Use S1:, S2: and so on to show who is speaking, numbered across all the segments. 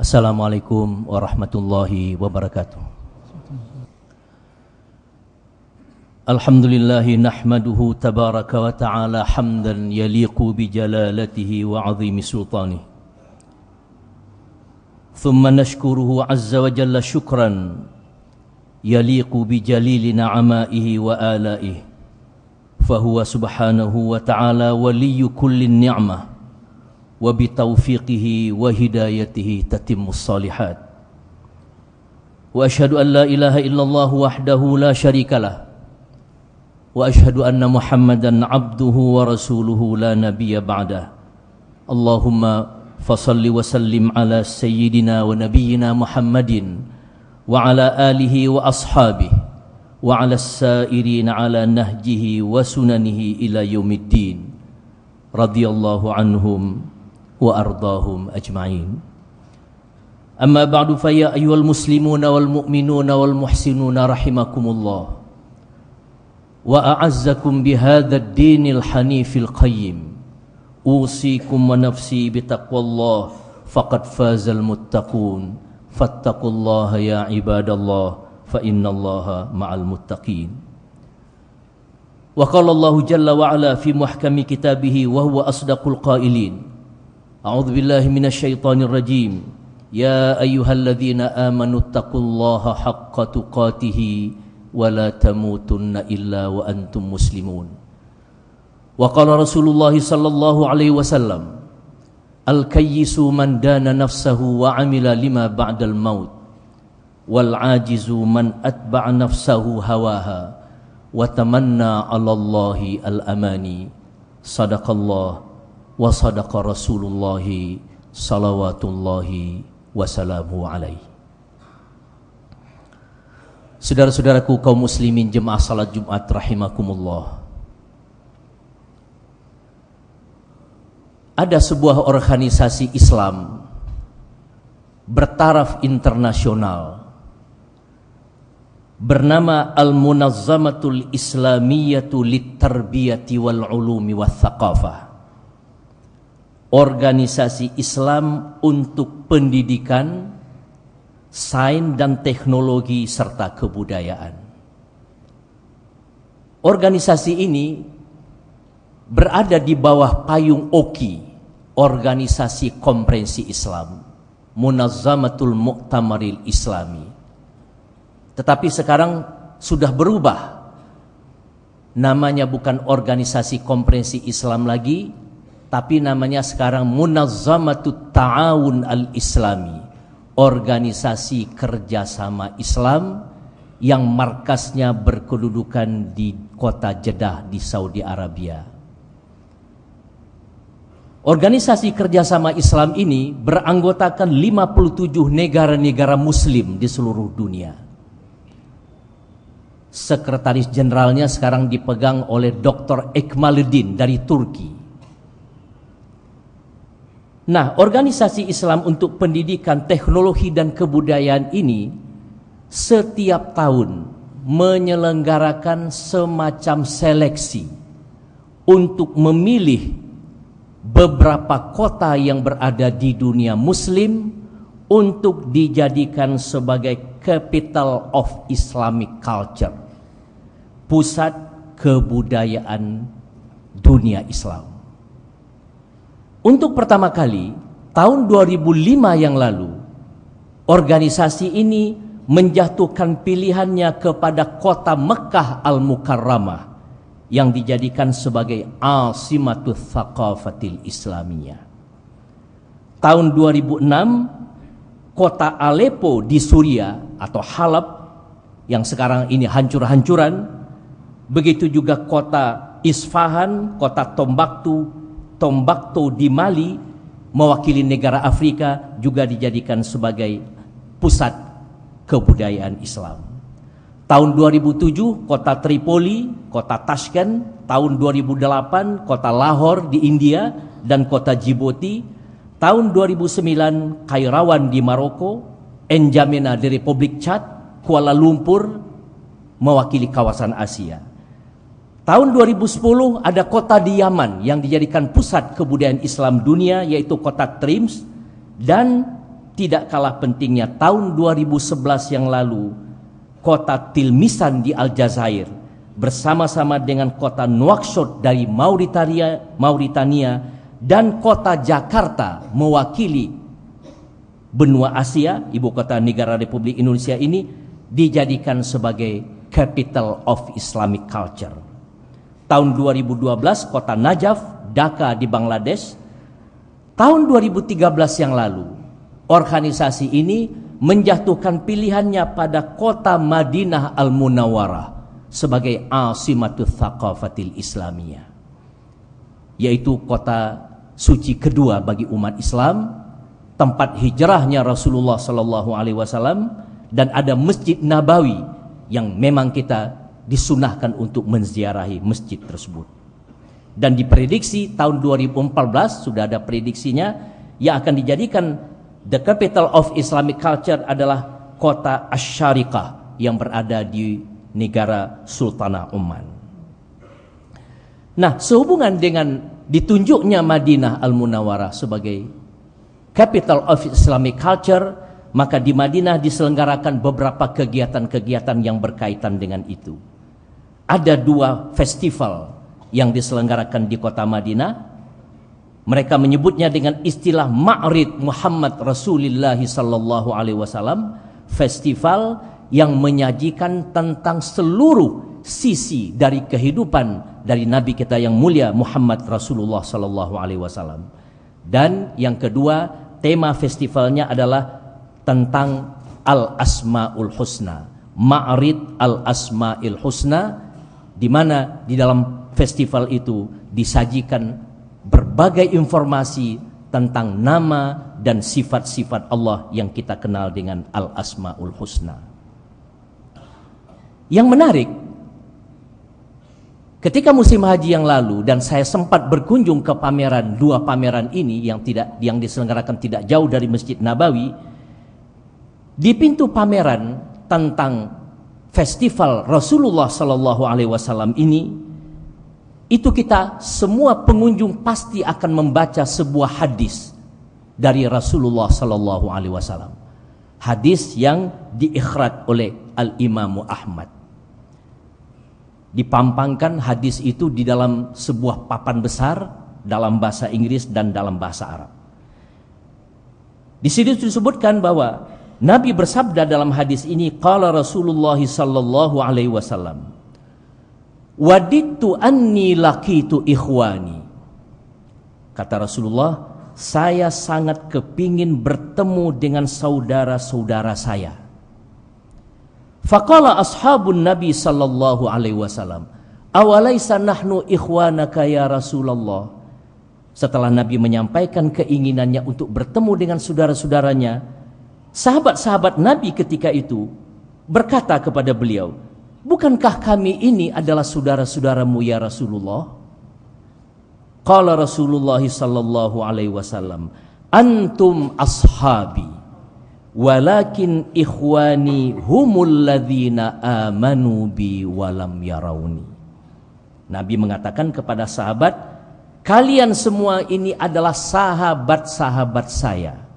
S1: Assalamualaikum warahmatullahi wabarakatuh. Alhamdulillahi nahmaduhu tabaraka wa ta'ala hamdan yaliqu bi jalalatihi wa 'azimi sultanihi. Thumma nashkuruhu 'azza wa jalla syukran yaliqu bi jalili na'amaihi wa alaihi. Fahuwa subhanahu wa ta'ala waliyyu kulli ni'mah. Wa bitaufiqihi wa hidayatihi tatimmus salihat. Wa ashhadu an la ilaha illallah wahdahu la syarikalah. Wa ashhadu anna Muhammadan abduhu wa rasuluhu la nabiyya ba'dah. Allahumma fasalli wa sallim ala sayyidina wa nabiyyina Muhammadin wa ala alihi wa ashabihi wa ala as-sairina ala nahjihi wa sunanihi ila yaumiddin. Radhiyallahu anhum wa ardahum ajma'in. Amma ba'du fa ya ayyuhal muslimuna wal mu'minuna wal muhsinuna rahimakumullah. Wa a'azzakum bihadha ad-dinil hanifil qayyim. Usikum wa nafsi bitaqwallah faqad fazal muttaqun. Fattaqullaha ya ibadallah fa innallaha ma'al muttaqin. Wa qala Allahu jalla wa ala fi muhkami kitabihi wa huwa asdaqul qailin. A'udzu billahi minasy syaithanir rajim. Ya ayyuhalladzina amanu taqullaha haqqa tuqatih wa la tamutunna illa wa antum muslimun. Wa qala Rasulullah sallallahu alaihi wasallam, al-kayyisu man dana nafsahu wa amila lima ba'dal maut wal ajizu man atba'a nafsahu hawaha wa tamanna 'ala Allahi al-amani. Sadaqallah wa sadaqa Rasulullahi salawatullahi wasalamu alaihi. Saudara-saudaraku kaum muslimin jemaah salat Jumat rahimakumullah. Ada sebuah organisasi Islam bertaraf internasional bernama Al-Munazzamatul Islamiyatu Lit-Tarbiyati wal Ulumi wath Thaqafah. Organisasi Islam untuk pendidikan, sains dan teknologi serta kebudayaan. Organisasi ini berada di bawah payung OKI, Organisasi Konferensi Islam, Munazzamatul Mu'tamaril Islami. Tetapi sekarang sudah berubah. Namanya bukan Organisasi Konferensi Islam lagi, tapi namanya sekarang Munazzamatut Ta'awun Al-Islami, organisasi kerjasama Islam yang markasnya berkedudukan di kota Jeddah di Saudi Arabia. Organisasi kerjasama Islam ini beranggotakan 57 negara-negara muslim di seluruh dunia. Sekretaris jenderalnya sekarang dipegang oleh Dr. Ekmaluddin dari Turki. Nah, organisasi Islam untuk pendidikan, teknologi dan kebudayaan ini setiap tahun menyelenggarakan semacam seleksi untuk memilih beberapa kota yang berada di dunia muslim untuk dijadikan sebagai capital of Islamic culture, pusat kebudayaan dunia Islam. Untuk pertama kali, tahun 2005 yang lalu, organisasi ini menjatuhkan pilihannya kepada kota Mekkah Al-Mukarramah yang dijadikan sebagai Asimatul Thaqafatil Islamiyah. Tahun 2006, kota Aleppo di Suriah atau Halab yang sekarang ini hancur-hancuran, begitu juga kota Isfahan, kota Tombaktu di Mali, mewakili negara Afrika, juga dijadikan sebagai pusat kebudayaan Islam. Tahun 2007 kota Tripoli, kota Tashkent, tahun 2008 kota Lahore di India dan kota Djibouti, tahun 2009 Kairawan di Maroko, N'Djamena di Republik Chad, Kuala Lumpur mewakili kawasan Asia. Tahun 2010 ada kota di Yaman yang dijadikan pusat kebudayaan Islam dunia, yaitu kota Trims, dan tidak kalah pentingnya tahun 2011 yang lalu, kota Tilmisan di Aljazair bersama-sama dengan kota Nouakchott dari Mauritania dan kota Jakarta mewakili benua Asia, ibu kota negara Republik Indonesia ini, dijadikan sebagai Capital of Islamic Culture. Tahun 2012 kota Najaf, Dhaka di Bangladesh. Tahun 2013 yang lalu, organisasi ini menjatuhkan pilihannya pada kota Madinah Al-Munawwarah sebagai Asimatul Thaqafatil Islamiyah, yaitu kota suci kedua bagi umat Islam, tempat hijrahnya Rasulullah Sallallahu Alaihi Wasallam, dan ada Masjid Nabawi yang memang kita disunahkan untuk menziarahi masjid tersebut. Dan diprediksi tahun 2014 sudah ada prediksinya, yang akan dijadikan the capital of Islamic culture adalah kota Asy-Syariqah yang berada di negara Sultanah Oman. Nah, sehubungan dengan ditunjuknya Madinah Al-Munawwarah sebagai capital of Islamic culture, maka di Madinah diselenggarakan beberapa kegiatan-kegiatan yang berkaitan dengan itu. Ada 2 festival yang diselenggarakan di kota Madinah. Mereka menyebutnya dengan istilah Ma'rid Muhammad Rasulullah sallallahu alaihi wasallam, festival yang menyajikan tentang seluruh sisi dari kehidupan dari Nabi kita yang mulia Muhammad Rasulullah sallallahu alaihi wasallam. Dan yang kedua, tema festivalnya adalah tentang Al-Asmaul Husna, Ma'rid Al-Asmaul Husna, di mana di dalam festival itu disajikan berbagai informasi tentang nama dan sifat-sifat Allah yang kita kenal dengan Al-Asmaul Husna. Yang menarik, ketika musim haji yang lalu dan saya sempat berkunjung ke pameran, 2 pameran ini yang diselenggarakan tidak jauh dari Masjid Nabawi, di pintu pameran tentang festival Rasulullah Sallallahu Alaihi Wasallam ini, itu kita semua pengunjung pasti akan membaca sebuah hadis dari Rasulullah Sallallahu Alaihi Wasallam. Hadis yang diikhraj oleh Al-Imam Ahmad. Dipampangkan hadis itu di dalam sebuah papan besar dalam bahasa Inggris dan dalam bahasa Arab. Di sini disebutkan bahwa Nabi bersabda dalam hadis ini, qala Rasulullah sallallahu alaihi wasallam, wadittu anni laqitu ikhwani. Kata Rasulullah, saya sangat kepingin bertemu dengan saudara-saudara saya. Faqala ashabun Nabi sallallahu alaihi wasallam, awalaisa nahnu ikhwanaka ya Rasulullah. Setelah Nabi menyampaikan keinginannya untuk bertemu dengan saudara-saudaranya, sahabat-sahabat Nabi ketika itu berkata kepada beliau, bukankah kami ini adalah saudara-saudaramu ya Rasulullah? Qala Rasulullah sallallahu alaihi wasallam, antum ashabi walakin ikhwani humul ladzina amanu bi walam yarawni. Nabi mengatakan kepada sahabat, kalian semua ini adalah sahabat-sahabat saya.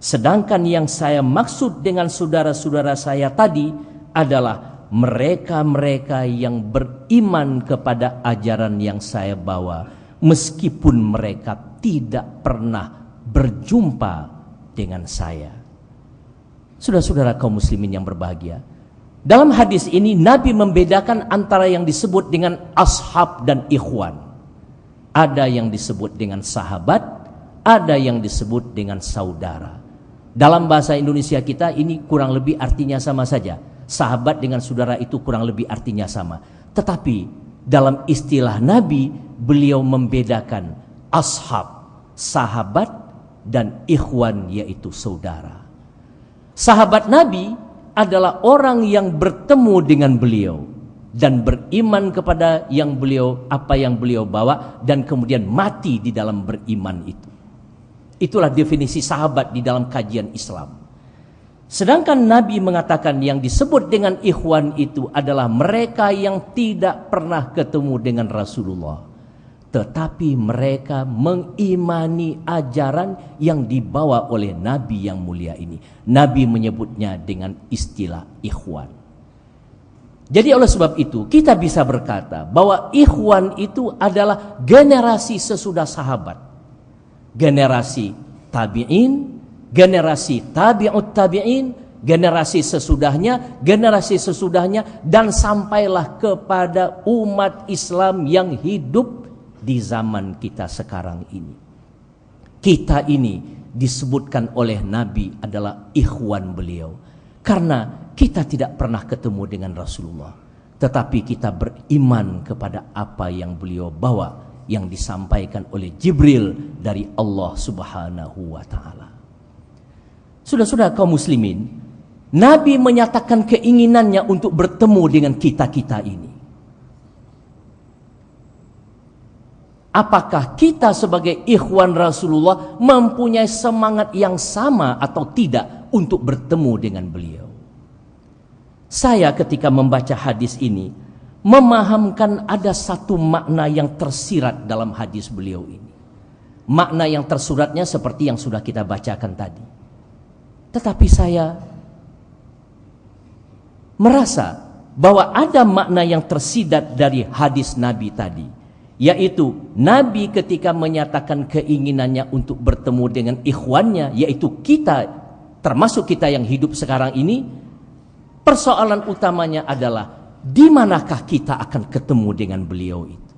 S1: Sedangkan yang saya maksud dengan saudara-saudara saya tadi adalah mereka-mereka yang beriman kepada ajaran yang saya bawa, meskipun mereka tidak pernah berjumpa dengan saya. Saudara-saudara kaum muslimin yang berbahagia, dalam hadis ini Nabi membedakan antara yang disebut dengan ashab dan ikhwan. Ada yang disebut dengan sahabat, ada yang disebut dengan saudara. Dalam bahasa Indonesia kita ini kurang lebih artinya sama saja. Sahabat dengan saudara itu kurang lebih artinya sama. Tetapi dalam istilah Nabi, beliau membedakan ashab, sahabat, dan ikhwan, yaitu saudara. Sahabat Nabi adalah orang yang bertemu dengan beliau dan beriman kepada apa yang beliau bawa, dan kemudian mati di dalam beriman itu. Itulah definisi sahabat di dalam kajian Islam. Sedangkan Nabi mengatakan yang disebut dengan ikhwan itu adalah mereka yang tidak pernah ketemu dengan Rasulullah, tetapi mereka mengimani ajaran yang dibawa oleh Nabi yang mulia ini. Nabi menyebutnya dengan istilah ikhwan. Jadi oleh sebab itu kita bisa berkata bahwa ikhwan itu adalah generasi sesudah sahabat, generasi tabi'in, generasi tabi'ut tabi'in, generasi sesudahnya, dan sampailah kepada umat Islam yang hidup di zaman kita sekarang ini. Kita ini disebutkan oleh Nabi adalah ikhwan beliau, karena kita tidak pernah ketemu dengan Rasulullah, tetapi kita beriman kepada apa yang beliau bawa, yang disampaikan oleh Jibril dari Allah Subhanahu wa ta'ala. Sudah-sudah kaum muslimin, Nabi menyatakan keinginannya untuk bertemu dengan kita-kita ini. Apakah kita sebagai ikhwan Rasulullah mempunyai semangat yang sama atau tidak untuk bertemu dengan beliau? Saya ketika membaca hadis ini memahamkan ada satu makna yang tersirat dalam hadis beliau ini. Makna yang tersuratnya seperti yang sudah kita bacakan tadi. Tetapi saya merasa bahwa ada makna yang tersidat dari hadis Nabi tadi, yaitu Nabi ketika menyatakan keinginannya untuk bertemu dengan ikhwannya, yaitu kita, termasuk kita yang hidup sekarang ini, persoalan utamanya adalah di manakah kita akan ketemu dengan beliau itu.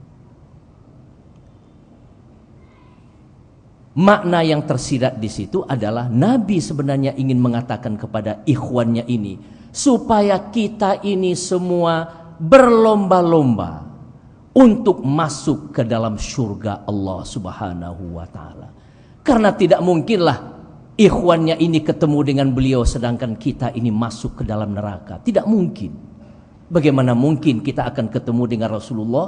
S1: Makna yang tersirat di situ adalah Nabi sebenarnya ingin mengatakan kepada ikhwannya ini supaya kita ini semua berlomba-lomba untuk masuk ke dalam surga Allah Subhanahu wa ta'ala. Karena tidak mungkinlah ikhwannya ini ketemu dengan beliau sedangkan kita ini masuk ke dalam neraka. Tidak mungkin. Bagaimana mungkin kita akan ketemu dengan Rasulullah,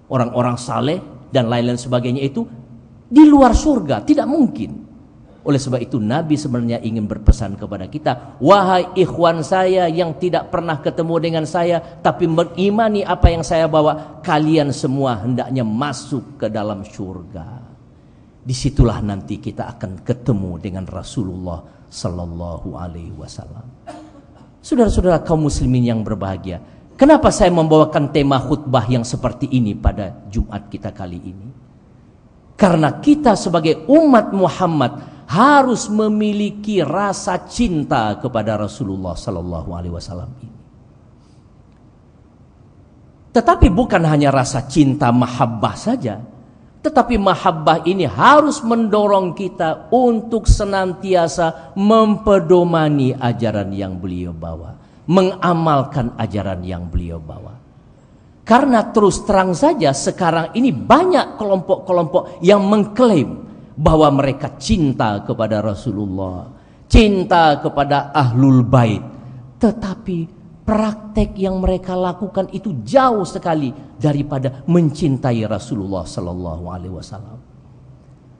S1: orang-orang saleh dan lain-lain sebagainya itu di luar surga? Tidak mungkin. Oleh sebab itu Nabi sebenarnya ingin berpesan kepada kita, wahai ikhwan saya yang tidak pernah ketemu dengan saya tapi mengimani apa yang saya bawa, kalian semua hendaknya masuk ke dalam surga. Disitulah nanti kita akan ketemu dengan Rasulullah Sallallahu Alaihi Wasallam. Saudara-saudara kaum muslimin yang berbahagia, kenapa saya membawakan tema khutbah yang seperti ini pada Jumat kita kali ini? Karena kita sebagai umat Muhammad harus memiliki rasa cinta kepada Rasulullah Sallallahu Alaihi Wasallam ini. Tetapi bukan hanya rasa cinta mahabbah saja, tetapi mahabbah ini harus mendorong kita untuk senantiasa mempedomani ajaran yang beliau bawa, mengamalkan ajaran yang beliau bawa. Karena terus terang saja sekarang ini banyak kelompok-kelompok yang mengklaim bahwa mereka cinta kepada Rasulullah, cinta kepada Ahlul Bait, tetapi praktek yang mereka lakukan itu jauh sekali daripada mencintai Rasulullah Sallallahu Alaihi Wasallam.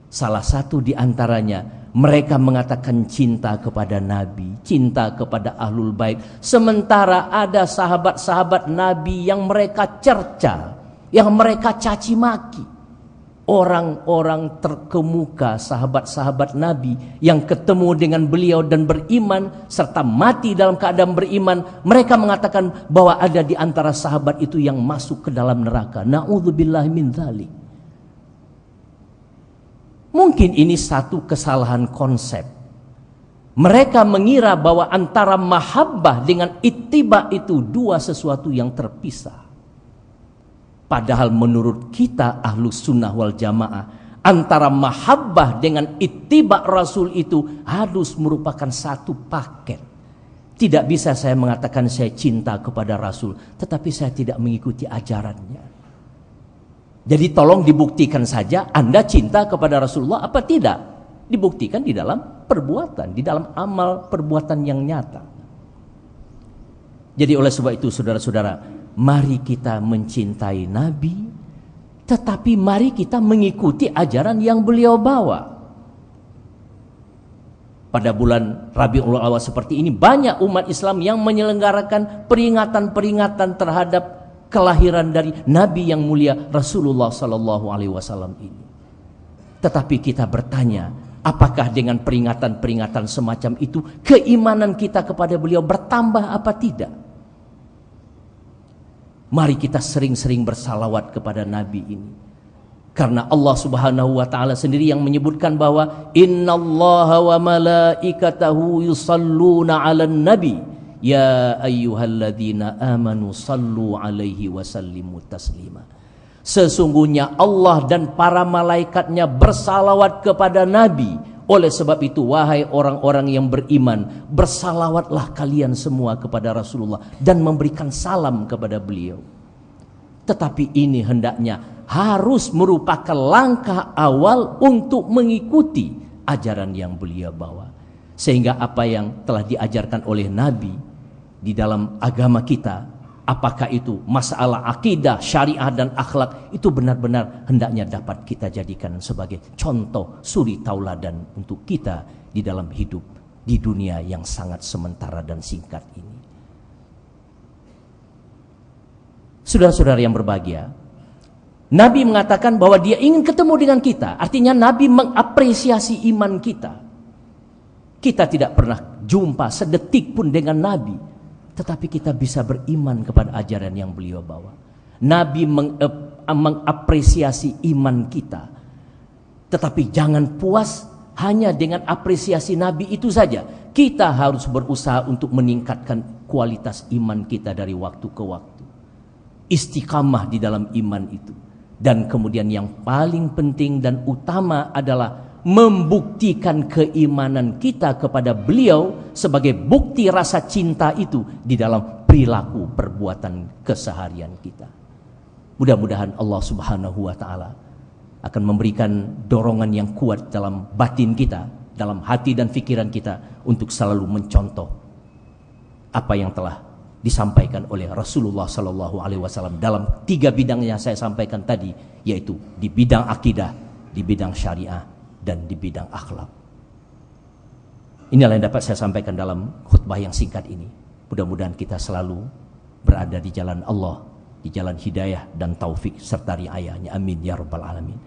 S1: Salah satu di antaranya, mereka mengatakan cinta kepada Nabi, cinta kepada Ahlul Bait, sementara ada sahabat-sahabat Nabi yang mereka cerca, yang mereka caci maki. Orang-orang terkemuka, sahabat-sahabat Nabi yang ketemu dengan beliau dan beriman serta mati dalam keadaan beriman, mereka mengatakan bahwa ada di antara sahabat itu yang masuk ke dalam neraka. Na'udzubillahi min dzalik. Mungkin ini satu kesalahan konsep. Mereka mengira bahwa antara mahabbah dengan ittiba itu dua sesuatu yang terpisah. Padahal menurut kita Ahlus Sunnah wal Jamaah, antara mahabbah dengan ittiba Rasul itu harus merupakan satu paket. Tidak bisa saya mengatakan saya cinta kepada Rasul, tetapi saya tidak mengikuti ajarannya. Jadi tolong dibuktikan saja Anda cinta kepada Rasulullah apa tidak. Dibuktikan di dalam perbuatan, di dalam amal perbuatan yang nyata. Jadi oleh sebab itu saudara-saudara, mari kita mencintai Nabi, tetapi mari kita mengikuti ajaran yang beliau bawa. Pada bulan Rabiul Awal seperti ini banyak umat Islam yang menyelenggarakan peringatan-peringatan terhadap kelahiran dari Nabi yang mulia Rasulullah sallallahu alaihi wasallam ini. Tetapi kita bertanya, apakah dengan peringatan-peringatan semacam itu keimanan kita kepada beliau bertambah apa tidak? Mari kita sering-sering bersalawat kepada Nabi ini. Karena Allah Subhanahu wa taala sendiri yang menyebutkan bahwa innallaha wa malaikatahu yusalluna 'alan nabi ya ayyuhalladzina amanu sallu 'alaihi wa sallimu taslima. Sesungguhnya Allah dan para malaikatnya bersalawat kepada Nabi. Oleh sebab itu, wahai orang-orang yang beriman, bersalawatlah kalian semua kepada Rasulullah dan memberikan salam kepada beliau. Tetapi ini hendaknya harus merupakan langkah awal untuk mengikuti ajaran yang beliau bawa. Sehingga apa yang telah diajarkan oleh Nabi di dalam agama kita, apakah itu masalah akidah, syariah dan akhlak, itu benar-benar hendaknya dapat kita jadikan sebagai contoh suri tauladan untuk kita di dalam hidup di dunia yang sangat sementara dan singkat ini. Saudara-saudara yang berbahagia, Nabi mengatakan bahwa dia ingin ketemu dengan kita. Artinya Nabi mengapresiasi iman kita. Kita tidak pernah jumpa sedetik pun dengan Nabi, tetapi kita bisa beriman kepada ajaran yang beliau bawa. Nabi mengapresiasi iman kita. Tetapi jangan puas hanya dengan apresiasi Nabi itu saja. Kita harus berusaha untuk meningkatkan kualitas iman kita dari waktu ke waktu. Istiqamah di dalam iman itu. Dan kemudian yang paling penting dan utama adalah membuktikan keimanan kita kepada beliau sebagai bukti rasa cinta itu di dalam perilaku perbuatan keseharian kita. Mudah-mudahan Allah Subhanahu wa taala akan memberikan dorongan yang kuat dalam batin kita, dalam hati dan pikiran kita untuk selalu mencontoh apa yang telah disampaikan oleh Rasulullah sallallahu alaihi wasallam dalam 3 bidang yang saya sampaikan tadi, yaitu di bidang akidah, di bidang syariah, dan di bidang akhlak. Inilah yang dapat saya sampaikan dalam khutbah yang singkat ini. Mudah-mudahan kita selalu berada di jalan Allah, di jalan hidayah dan taufik serta riayahnya. Amin ya rabbal alamin.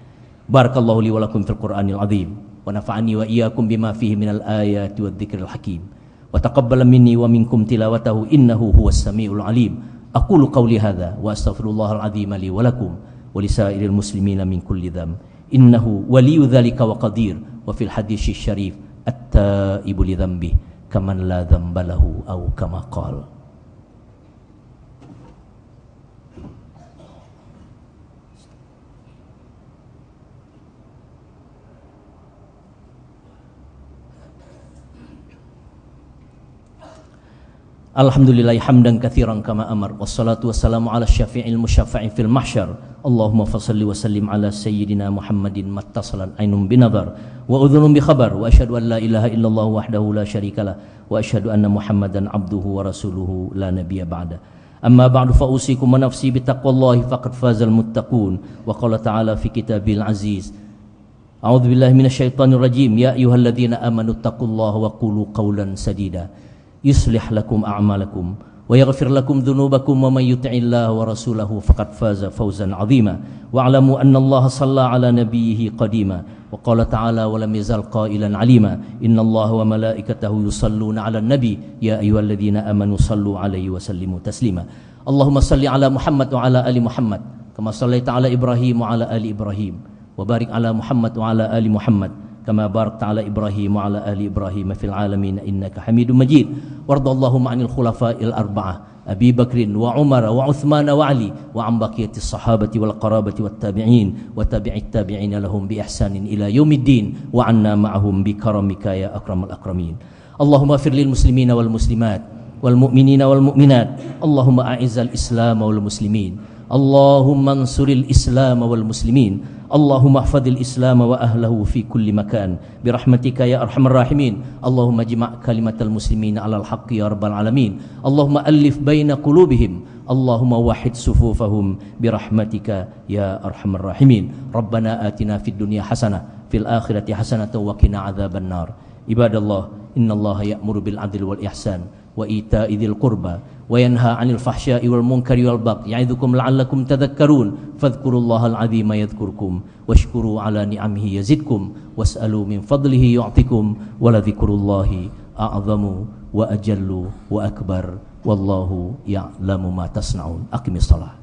S1: Barakallahu li wa lakum fil Qur'anil azim wa nafa'ani wa iyyakum bima fihi minal ayati wadh-dhikril hakim. Wa taqabbal minni wa minkum tilawatahu innahu huwas samiul alim. Aqulu qawli hadza wa astaghfirullahal azim li wa lakum wa lisairil muslimina min kulli dzamb. Innahu waliyyu dzalika wa qadir. Wa fil hadits syarif at-taibu li dzambi kaman la dzamba lahu aw kama qala. Alhamdulillahi hamdan katsiran kama amar, wassalatu wassalamu ala syafi'il musyaffa'i fil mahsyar. Allahumma fassalli wa sallim ala sayyidina Muhammadin mattasalan ainun binadhar wa udhunun bi khabar, wa asyhadu an la ilaha illallah wahdahu la syarikalah wa asyhadu anna Muhammadan abduhu wa rasuluhu la nabiyya ba'da. Amma ba'du, fa usikum wa nafsi bi taqwallahi faqad fazal muttaqun. Wa qala ta'ala fi kitabil aziz, a'udzu billahi minasyaitonir rajim, ya ayyuhalladzina amanu taqullaha wa qulu qawlan sadida yuslih lakum a'malakum wa yaghfir lakum dhunubakum wa may yuti'illah wa rasulahu faqad faza fawzan 'azima. Wa'lamu anna Allah shalla 'ala nabiyhi qadima wa qala ta'ala wa lam yazal qailan 'alima innallaha wa malaikatahu yusalluna 'alan nabi ya ayyuhalladzina amanu sallu 'alaihi wa sallimu taslima. Allahumma salli 'ala Muhammad wa 'ala ali Muhammad kama shallaita 'ala Ibrahim wa 'ala ali Ibrahim wa barik 'ala Muhammad wa 'ala ali Muhammad kama barakta ala Ibrahim wa ala ali Ibrahim fil alamin innaka Hamidum Majid. Wardallahumma 'anil khulafa'il arba'ah Abi Bakrin wa Umar wa Uthman wa Ali wa 'an baqiyatis sahabati wal qarabati wat tabi'in wa tabi'it tabi'in lahum bi ihsanin ila yaumiddin wa 'anna ma'ahum bi karamika ya akramal akramin. Allahumma ighfir lil muslimina wal muslimat wal mu'minina wal mu'minat. Allahumma a'izzal Islam wal muslimin. Allahumma ansuril Islam wal muslimin. Allahumma ahfadhil Islam wa ahlahu fi kulli makan birahmatika ya arhamar rahimin. Allahumma jma' kalimatal muslimin 'alal haqqi ya rabbal alamin. Allahumma alif baina qulubihim. Allahumma wahhid sufufahum birahmatika ya arhamar rahimin. Rabbana atina fid dunya hasanah fil akhirati hasanah wa qina adzabannar. Ibadallah, innallaha ya'muru bil 'adli wal ihsan wa ita'i dzil qurba وينهى عن الفحشاء والمنكر والبغي يعظكم لعلكم تذكرون فاذكروا الله العظيم يذكركم واشكروا على نعمه يزدكم واسألوا من فضله يعطكم ولذكر الله أعظم وأجل وأكبر والله يعلم ما تصنعون. أقم الصلاة.